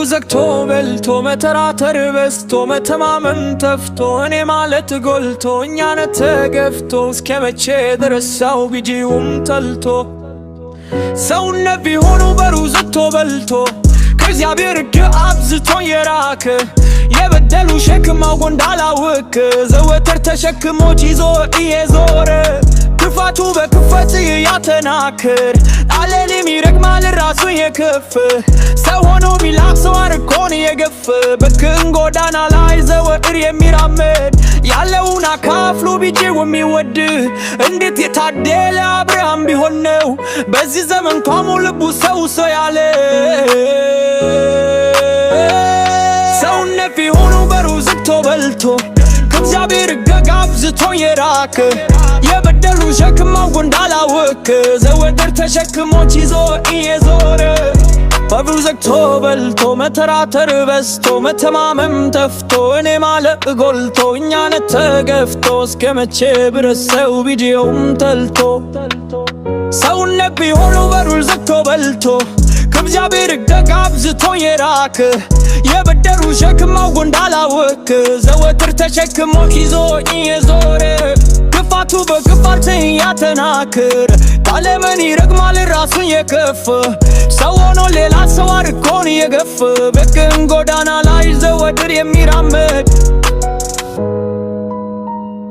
ዘግቶ በልቶ መተራተር በስቶ መተማመን ተፍቶ እኔ ማለት ጎልቶ እኛነት ተገፍቶ እስከመቼ ድረስ ሰው ቢጂውም ተልቶ ሰውነት ቢሆኑ በሩ ዘግቶ በልቶ ከእግዚአብሔር ሕግ አብዝቶ የራከ የበደሉ ሸክም አውቆ እንዳላወቅ ዘወትር ተሸክሞት ይዞ እየዞረ ክፋቱ በክፋት ያተናክር ጣለንም ይረግማል ራሱን የከፍ ሰው ሆኖ ቢላክ ሰው አርኮን የገፍ በክን ጎዳና ላይ ዘወትር የሚራመድ ያለውን አካፍሎ ቢጂው የሚወድ እንዴት የታደለ አብርሃም ቢሆን ነው በዚህ ዘመን ቋሞ ልቡ ሰው ያለ ሰውነት ቢሆኑ በሩ ዘግቶ በልቶ ከእግዚአብሔር ሕግ አብዝቶ የራከ የበደሉ ሸክም አውቆ እንዳላወቅ ዘወትር ተሸክሞት ይዞ እየዞረ በሩ ዘግቶ በልቶ መተራተር በስቶ መተማመን ተፍቶ እኔ ማለት ጎልቶ እኛነት ተገፍቶ እስከመቼ ድረስ ሰው ቢጂውም ተልቶ ሰውነት ቢሆኑ በሩ ዘግቶ በልቶ ከእግዚአብሔር ሕግ አብዝቶ የራከ የበደሉ ሸክም አውቆ እንዳላወቅ ዘወትር ተሸክሞት ይዞ እየዞረ ክፋቱ በክፋት ያተናክር ጣለምን ይረግማል ራሱን የከፍ ሰው ሆኖ ሌላ ሰው አርኮን የገፍ በቅን ጎዳና ላይ ዘወትር የሚራመድ